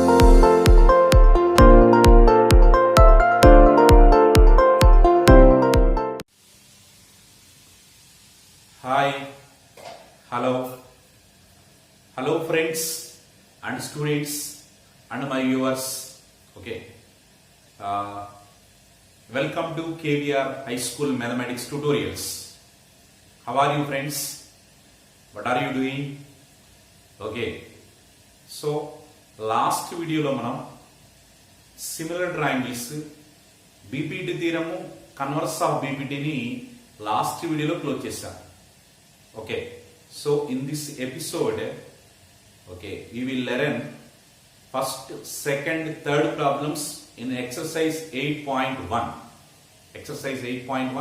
Hi, hello friends and students and my viewers. Okay, welcome to KVR High School Mathematics Tutorials. How are you friends? What are you doing? Okay, so last video lo manam similar triangles BPT theorem converse of BPT ni last video lo close chesam. Okay, so in this episode, okay, we will learn first, second, third problems in exercise 8.1. Exercise 8.1,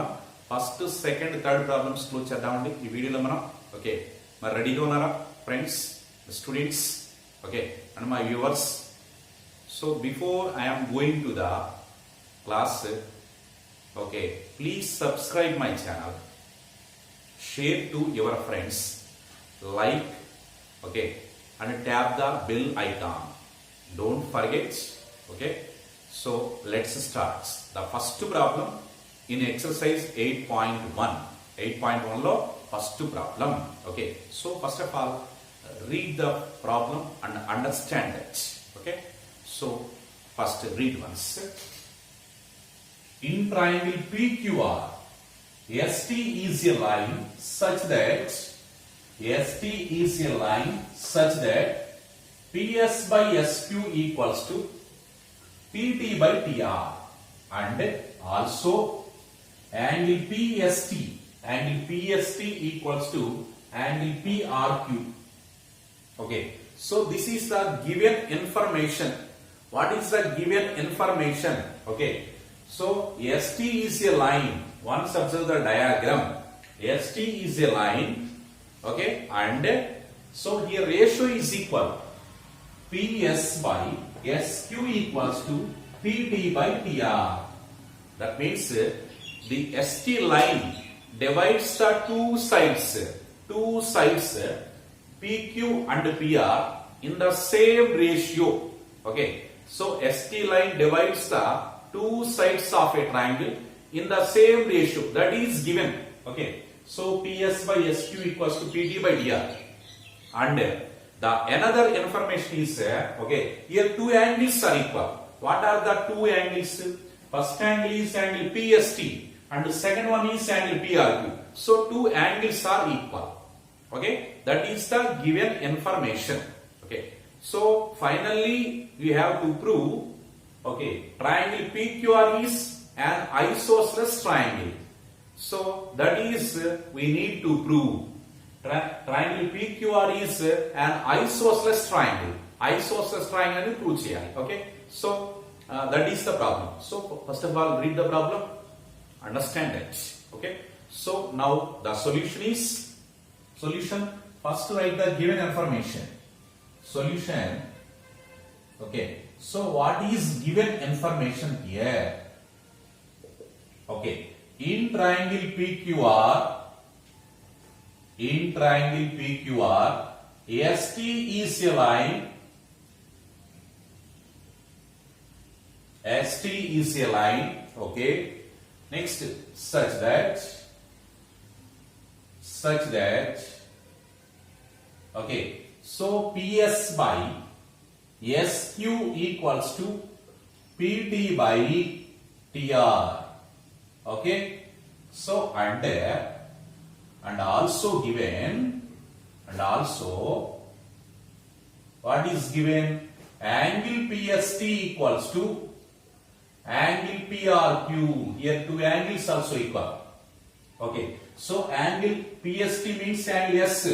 first, second, third problems close chedamandi ee video lo manam. Okay, మరి రెడీగా ఉన్నారా friends, students, okay, and my viewers? So before I am going to the class, okay, please subscribe my channel, share to your friends, like, okay, and tap the bell icon. Don't forget. Okay, so let's start the first problem in exercise 8.1. 8.1 lo first problem. Okay, so first of all, read the problem and understand it. Okay, so first read once. In triangle PQR, ST is a line such that PS by SQ equals to PT by TR, and also angle PST equals to angle PRQ. Okay, so this is the given information. What is the given information? Okay, so ST is a line. Once observe the diagram. ST is a line. Okay, and so here ratio is equal. PS by SQ equals to PT by TR. That means the ST line divides the two sides PQ and PR in the same ratio. Okay, so ST line divides the two sides of a triangle in the same ratio that is given. Okay, so PS by SQ equals to PT by DR, and the another information is okay, here two angles are equal. What are the two angles? First angle is angle PST and the second one is angle PRQ. So two angles are equal. Okay, that is the given information. Okay, so finally we have to prove, okay, triangle PQR is an isosceles triangle. So that is we need to prove triangle PQR is an isosceles triangle. Isosceles triangle ni prove cheyali. Okay, so that is the problem. So first of all, read the problem, understand it. Okay, so now the solution is first write the given information. Solution. Okay, so what is given information here? Okay, in triangle PQR, ST is a line. Okay, next such that okay, so PS by SQ equals to PT by TR. Okay, so and also given, what is given? Angle PST equals to angle PRQ. Here two angles also equal. Okay, so angle PST means angle S.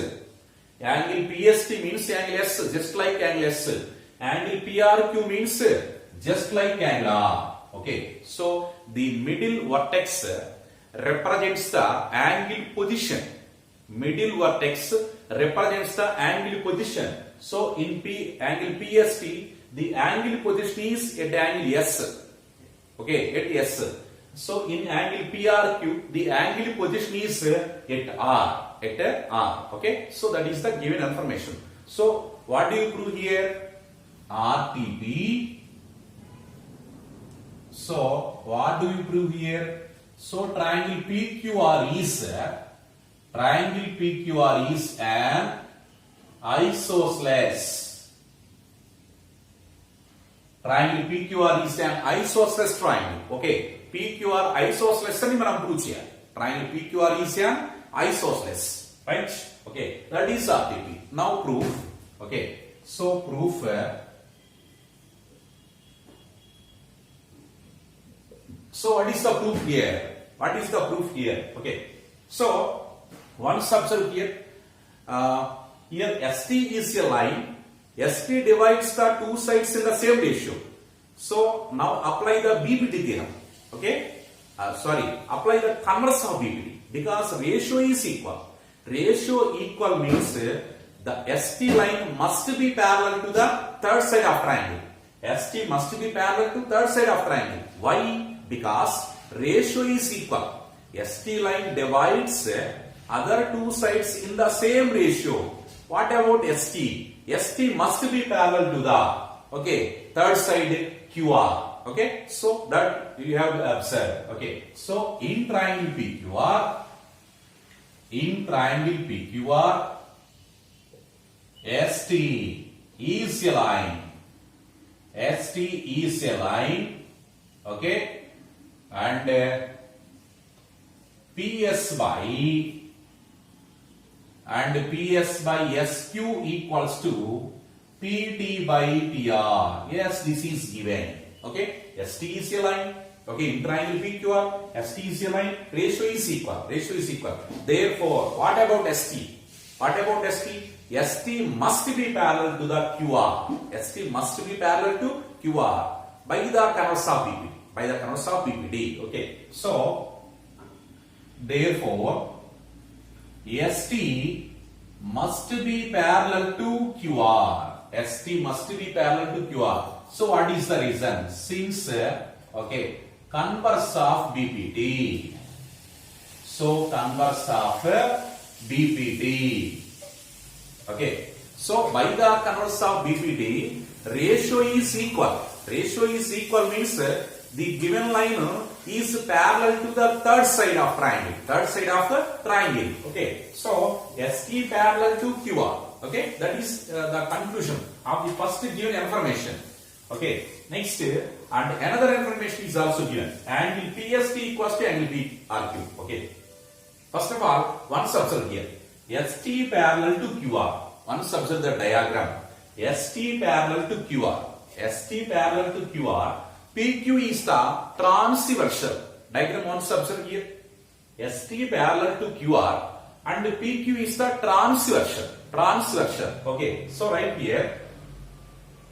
Angle PST means angle S, just like angle S. Angle PRQ means just like angle R. Okay, so the middle vertex represents the angle position. Middle vertex represents the angle position. So in angle PST, the angle position is at angle S. Okay, at S. So in angle PRQ, the angle position is at R. Okay, so that is the given information. So what do you prove here? RTP. So what do you prove here? So triangle PQR is an isosceles. Triangle PQR is an isosceles triangle. Okay, PQR isosceles ani manam prove cheyali. Triangle PQR is an isosceles, right? Okay, that is RTP. Now proof. Okay, so proof. So what is the proof here? What is the proof here? Okay, so once observe here. Here ST is a line. ST divides the two sides in the same ratio. So now apply the BPT theorem. Okay, apply the converse of BPT because ratio is equal. Ratio equal means the ST line must be parallel to the third side of triangle. ST must be parallel to third side of triangle. Why? Because ratio is equal. ST line divides other two sides in the same ratio. What about ST? ST must be parallel to the third side QR. Okay, so that you have observed. Okay, so in triangle PQR, ST is a line. Okay, and PS by SQ equals to PT by PR. Yes, this is given. Okay, ST is a line. Okay, in triangle PQR, ST is a line. Ratio is equal. Therefore, what about ST? ST must be parallel to the QR. ST must be parallel to QR by the converse of BPT. Okay, so therefore ST must be parallel to QR. So what is the reason? Since converse of BPT. So converse of BPT. Okay. So by the converse of BPT, ratio is equal. Ratio is equal means the given line is parallel to the third side of triangle. Okay, so ST parallel to QR. Okay, that is the conclusion of the first given information. Okay, next and another information is also given. Angle PST equals to angle PRQ. Okay, first of all, once observe here, ST parallel to QR. Once observe the diagram. ST parallel to QR. PQ is the transversal. Diagram once observe here. ST parallel to QR and PQ is the transversal. Okay, so right here.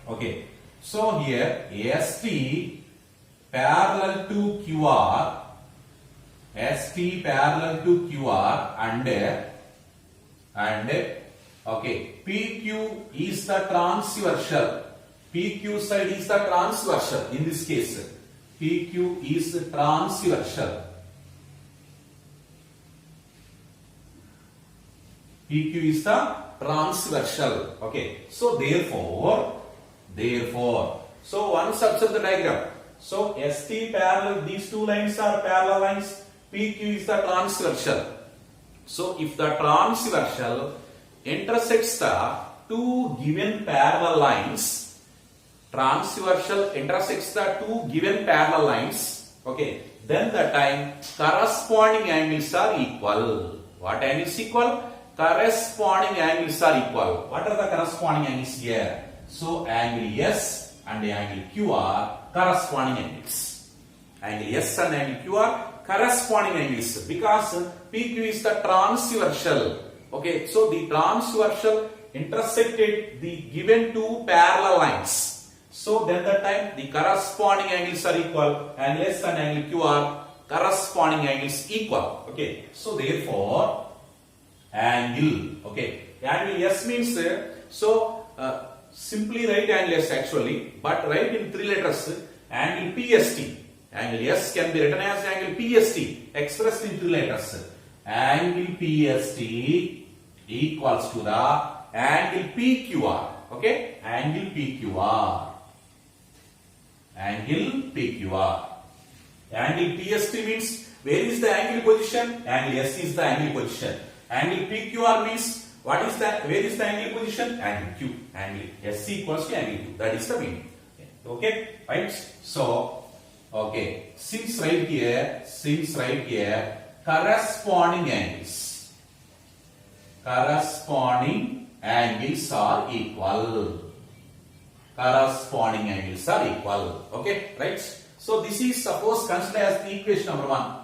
Okay, so here ST parallel to QR. And PQ is the transversal. PQ side is the transversal. In this case, PQ is transversal. Okay. So therefore, so once observe the diagram. So ST parallel, these two lines are parallel lines. PQ is the transversal. So if the transversal intersects the two given parallel lines, okay, then the time corresponding angles are equal. What angles equal? Corresponding angles are equal. What are the corresponding angles here? So angle S and angle Q are corresponding angles. Angle S and angle Q are corresponding angles because PQ is the transversal. Okay, so the transversal intersected the given two parallel lines. So then the time the corresponding angles are equal. Angle S and angle Q are corresponding angles equal. Okay, so therefore angle. Okay, angle S means simply write angle S actually, but write in three letters angle PST. Angle S can be written as angle PST, expressed in three letters. Angle PST equals to the angle PQR. Okay, angle PQR. Angle PQR. Angle PST means where is the angle position? Angle S is the angle position. Angle PQR means what is that? Where is the angle position? Angle Q. Angle S equals to angle Q. That is the meaning. Okay, right? So, okay, since right here, corresponding angles are equal. Corresponding angles are equal. Okay, right? So this is suppose consider as the equation number 1.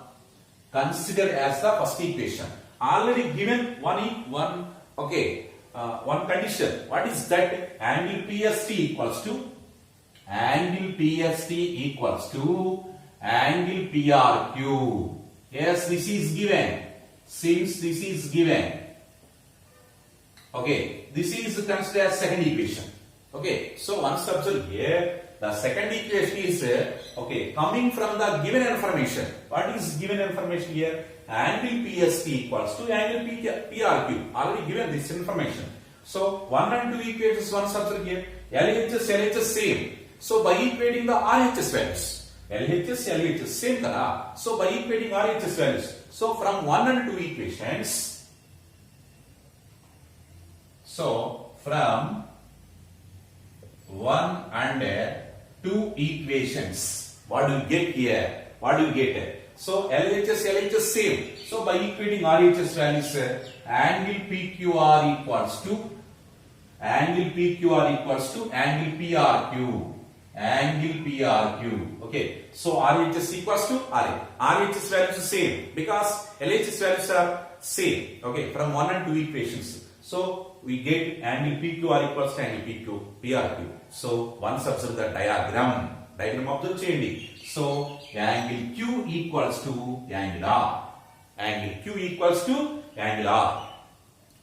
Consider as the first equation. Already given one condition. What is that? Angle PST equals to angle PRQ. Yes, this is given. Since this is given, okay, this is considered as second equation. Okay, so once observe here, the second equation is coming from the given information. What is given information here? Angle PST equals to angle PRQ. Already given this information. So 1 and 2 equations once observe here. LHS same. So by equating the RHS values, LHS same kada. So by equating RHS values, so from 1 and 2 equations, so from 1 and 2 equations, what do you get here? So LHS same. So by equating RHS values, angle PQR equals to angle PRQ. Okay. So RHS equals to RA. RHS values are same because LHS values are same. Okay. From 1 and 2 equations. So we get angle PQR equals to angle PRQ. So once observe the diagram observe cheyandi. So angle Q equals to angle R. Angle Q equals to angle R.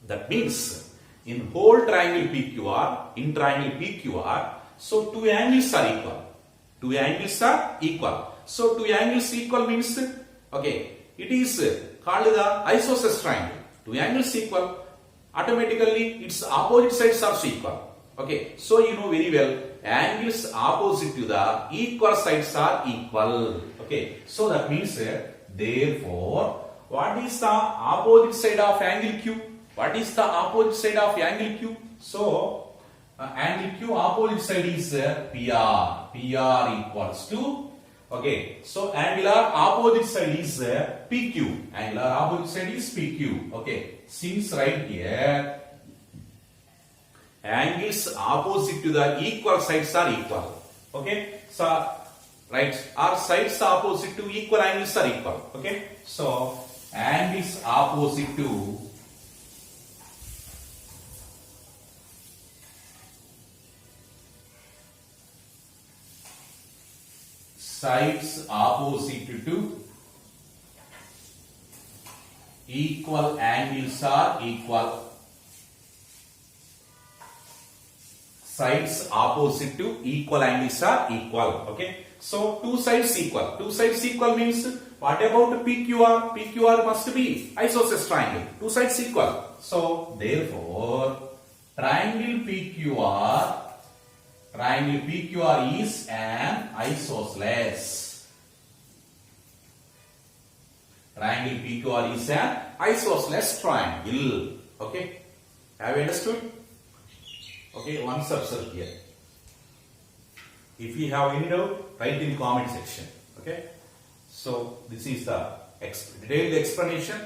That means in whole triangle PQR, so two angles are equal. So two angles equal means okay, it is called the isosceles triangle. Two angles equal, automatically its opposite sides are equal. Okay, so you know very well, angles opposite to the equal sides are equal. Okay, so that means therefore, what is the opposite side of angle Q? So angle Q opposite side is PR. PR equals to, okay, so angular opposite side is PQ. Okay, since right here angles opposite to the equal sides are equal. Okay, so right, our sides opposite to equal angles are equal. Okay, so angles opposite to sides opposite to equal angles are equal. Sides opposite to equal angles are equal. Okay, so two sides equal. Two sides equal means what about PQR? PQR must be isosceles triangle. Two sides equal. So therefore, triangle PQR is an isosceles. Triangle PQR is an isosceles triangle. Okay, have you understood? Okay, once observe here. If you have any doubt, write in comment section. Okay, so this is the detailed explanation.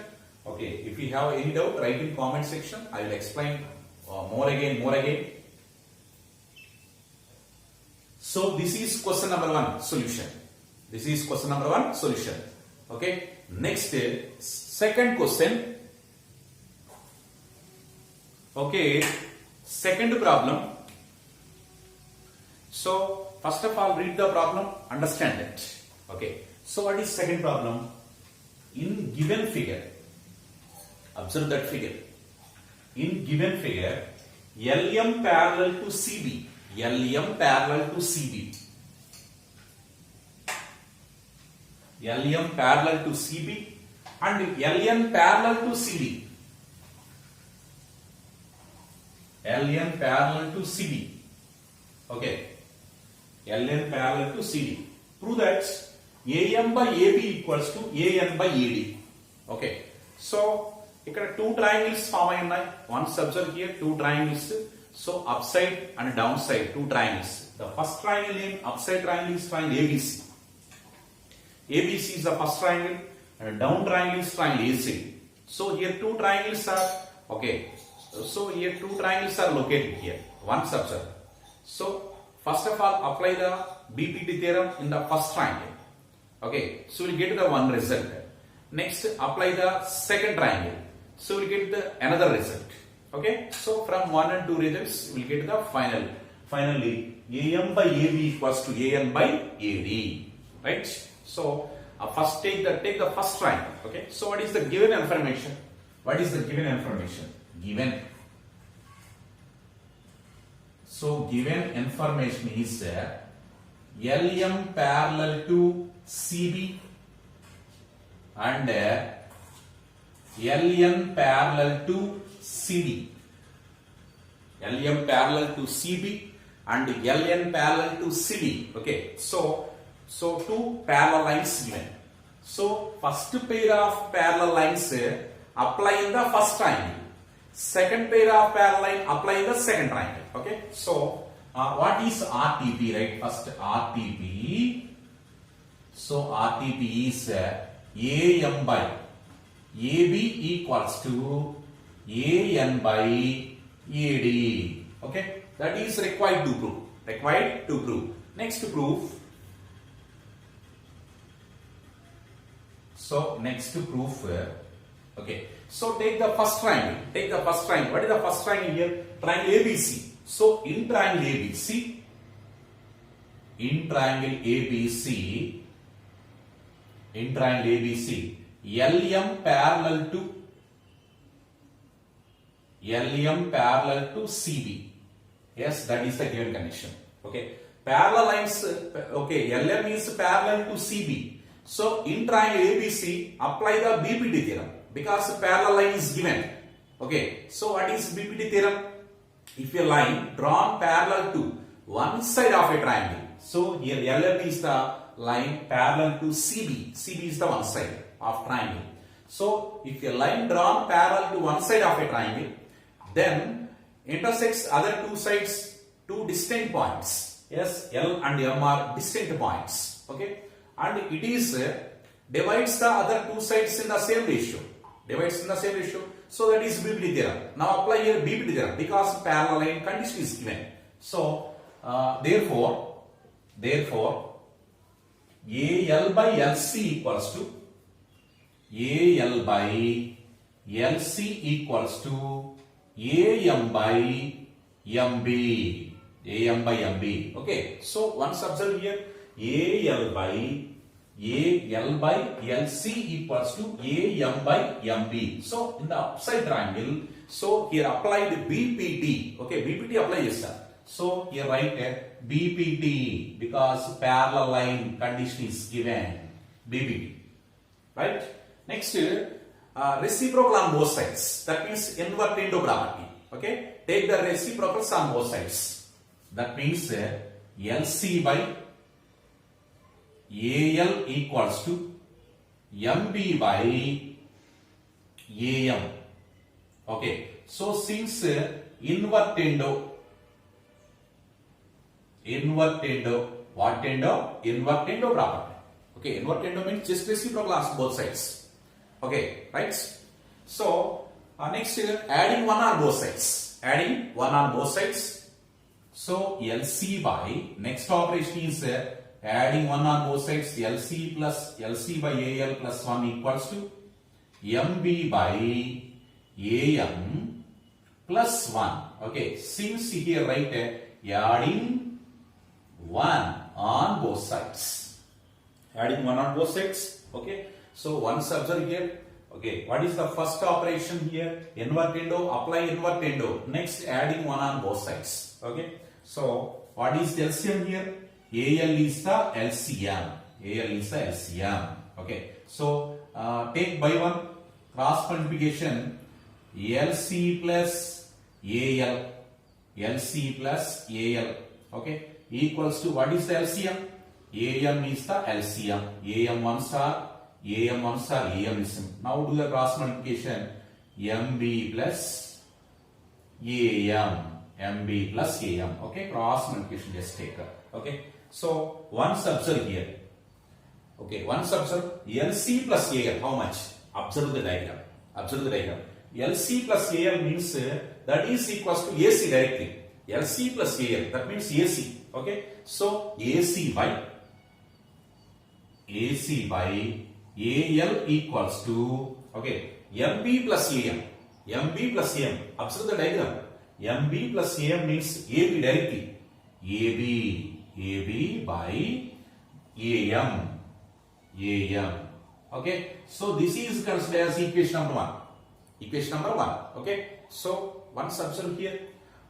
Okay, if you have any doubt, write in comment section. I will explain more again. So this is question number 1 solution. Okay, next second question. Okay, second problem. So first of all, read the problem, understand it. Okay, so what is second problem? In given figure, observe that figure. In given figure, LM parallel to CB. LM parallel to CB. LM parallel to CB and LN parallel to CD. LN parallel to CD. Okay. LN parallel to CD. Prove that AM by AB equals to AN by AD. Okay. So, ఇక్కడ two triangles form అయి ఉన్నాయి. Once observe here two triangles. So, upside and downside two triangles. The first triangle name upside triangle is triangle ABC. ABC is the first triangle and down triangle is triangle AC. So, here two triangles are okay. So, here two triangles are located here. Once observe. So, first of all, apply the BPT theorem in the first triangle. Okay, so we'll get the one result. Next, apply the second triangle. So we'll get the another result. Okay, so from 1 and 2 results, we'll get the finally AM by AB equals to AN by AD. Right? So first take the first triangle. Okay, so what is the given information? What is the given information? So given information is LM parallel to CB and LN parallel to CD. LM parallel to CB and LN parallel to CD. Okay, so two parallel lines given. So first pair of parallel lines apply in the first triangle. Second pair of parallel line apply in the second triangle. Okay, so what is RTP, right? First RTP. So RTP is AM by AB equals to AN by AD. Okay, that is required to prove. Next proof. So next proof. Okay, so take the first triangle. What is the first triangle here? Triangle ABC. So in triangle ABC, LM parallel to CB. Yes, that is the given condition. Okay, parallel lines. Okay, LM is parallel to CB. So in triangle ABC, apply the BPT theorem because parallel line is given. Okay, so what is BPT theorem? If a line drawn parallel to one side of a triangle, so here LM is the line parallel to CB. CB is the one side of triangle. So if a line drawn parallel to one side of a triangle, then intersects other two sides, two distinct points. Yes, L and M are distinct points. Okay, and it is divides the other two sides in the same ratio. So that is BPT theorem. Now apply here BPT theorem because parallel line condition is given. So therefore AL by LC equals to AM by MB. Okay, so once observe here AL by LC equals to AM by MB. So in the upside triangle, so here applied BPT. Okay, BPT apply yes sir. So here write BPT because parallel line condition is given. BPT. Right? Next, reciprocal on both sides. That means inverse window property. Okay, take the reciprocals on both sides. That means LC by AL equals to MB by AM. Okay, so since invertendo, what tendo? Invertendo property. Okay, invertendo means just reciprocal on both sides. Okay, right? So next adding one on both sides. So LC by next operation is adding one on both sides. LC by AL plus 1 equals to MB by AM plus 1. Okay, since here write adding 1 on both sides. Okay, so once observe here. Okay, what is the first operation here? Invertendo, apply invertendo. Next, adding 1 on both sides. Okay, so what is the LCM here? AL is the LCM. Okay, so take by one cross multiplication LC plus AL LC plus AL, okay, equals to what is the LCM? AM is the LCM. AM ones are AM is. Now do the cross multiplication. MB plus AM. MB plus AM. Okay, cross multiplication just take. Okay, so once observe here. Okay, once observe LC plus AL. How much? Observe the diagram. Observe the diagram. LC plus AL means that is equals to AC directly. LC plus AL, that means AC. Okay, so AC by AL equals to, okay, MB plus AM. MB plus AM. Observe the diagram. MB plus AM means AB directly. AB by AM. Okay, so this is considered as equation number 1. Equation number 1. Okay, so once observe here.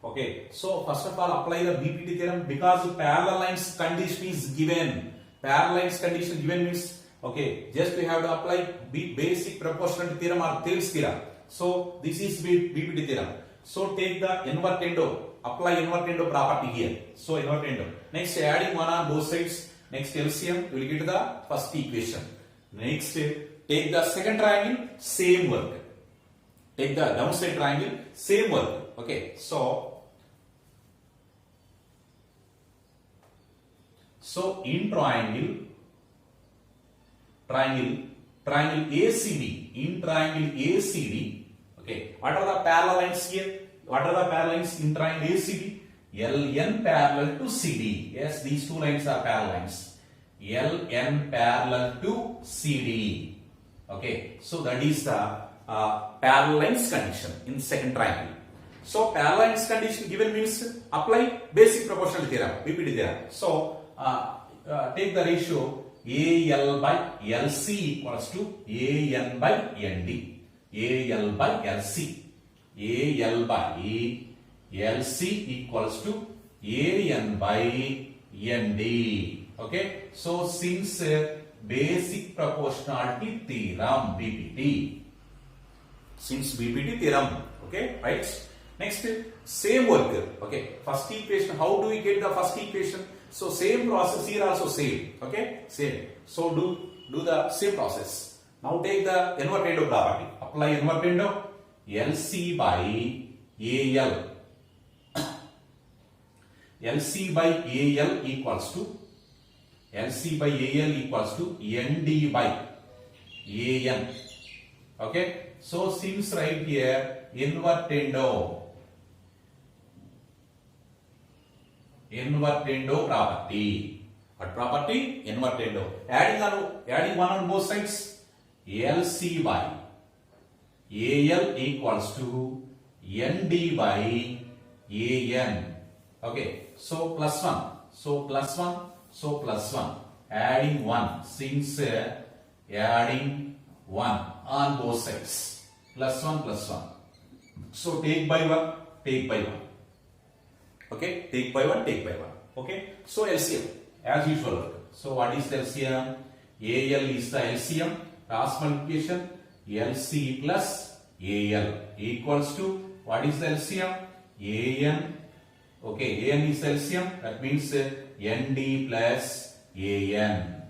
Okay, so first of all apply the BPT theorem because parallel lines condition is given. Parallel lines condition given means, okay, just we have to apply basic proportionality theorem or Thales theorem. So this is BPT theorem. So take the invertendo, apply invertendo property here. So invertendo. Next adding 1 on both sides. Next LCM, you will get the first equation. Next take the second triangle, same work. Take the downside triangle, same work. Okay, so in triangle ACD, in triangle ACD, okay, what are the parallel lines here? What are the parallel lines in triangle ACD? LN parallel to CD. Yes, these two lines are parallel lines. LN parallel to CD. Okay, so that is the parallel lines condition in second triangle. So parallel lines condition given means apply basic proportionality theorem, BPT theorem. So take the ratio AL by LC equals to AN by ND. AL by LC. AL by LC equals to AN by ND. Okay, so since basic proportionality theorem BPT, since BPT theorem, okay, right? Next, same work. Okay, first equation. How do we get the first equation? So same process here also same. Okay, same. So do the same process. Now take the invertendo property. Apply invertendo. LC by AL. LC by AL equals to ND by AN. Okay, so since right here invertendo property. What property? Invertendo. Adding 1 on both sides. LC by AL equals to ND by AN. Okay, so plus 1. So plus 1. So plus 1. Adding 1. Since adding 1 on both sides. Plus 1 plus 1. So take by 1. Take by 1. Okay, take by 1, take by 1. Okay, so LCM as usual. So what is the LCM? AL is the LCM. Cross multiplication LC plus AL equals to what is the LCM? AN. Okay, AN is the LCM. That means ND plus AN.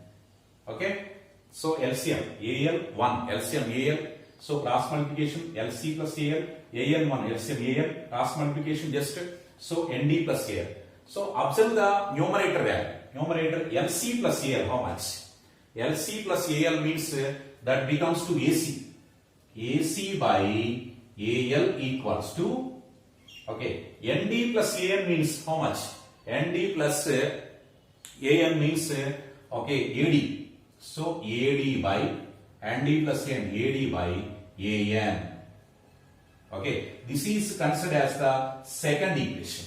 Okay, so LCM AL 1, LCM AL. So cross multiplication LC plus AL, AN 1, LCM AL. Cross multiplication just. So ND plus AL. So observe the numerator value. Numerator LC plus AL, how much? LC plus AL means that becomes to AC. AC by AL equals to, okay, ND plus AN means how much? ND plus AN means, okay, AD. So AD by ND plus AN, AD by AN. Okay, this is considered as the second equation.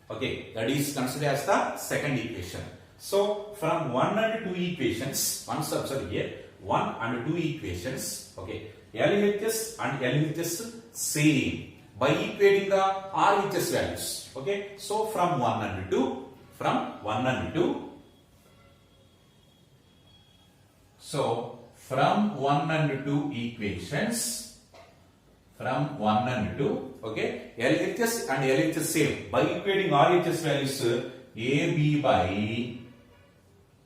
Okay, that is considered as the second equation. So from 1 and 2 equations, once observe here, 1 and 2 equations, okay, LHS and LHS same by equating the RHS values. Okay, so from 1 and 2, so from 1 and 2 equations, from 1 and 2. Okay, LHS and LHS same. By equating RHS values, AB by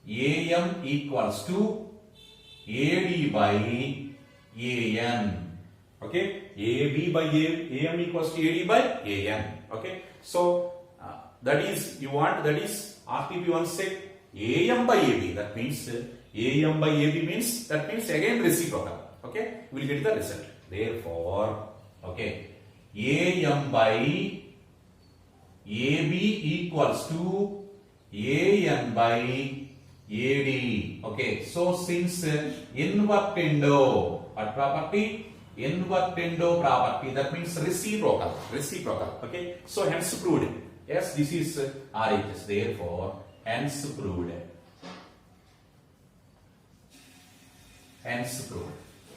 AM equals to AD by AN. Okay, AB by AM equals to AD by AN. Okay, so that is you want, that is RTP one said AM by AB. That means AM by AB means, that means again reciprocal. Okay, we will get the result. Therefore, okay, AM by AB equals to AN by AD. Okay, so since invertendo, what property? Invertendo property, that means reciprocal. Okay, so hence proved. Yes, this is RHS. Therefore, hence proved.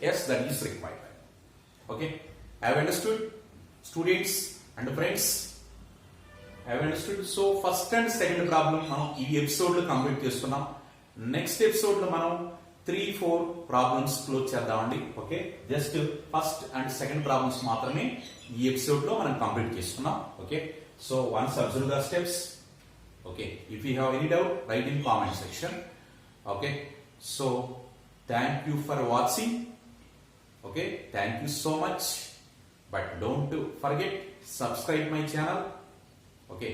Yes, that is required. Okay, have understood, students and friends? Have understood? So first and second problem మనం ఈ episode లో complete చేస్తున్నాం. Next episode లో మనం 3-4 problems close చేద్దామండి. Okay, just first and second problems మాత్రమే ఈ episode లో మనం కంప్లీట్ చేసుకున్నాం. Okay, so once observe the steps. Okay, if you have any doubt right in comment section. Okay, so thank you for watching. Okay, thank you so much, but don't forget subscribe my channel. Okay,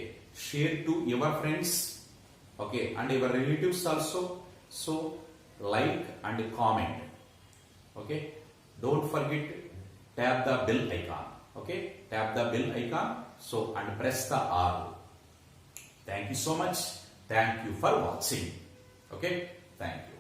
share to your friends, okay, and your relatives also. So like and comment. Okay, don't forget tap the bell icon. Okay, tap the bell icon, so and press the R. Thank you so much, thank you for watching. Okay, thank you.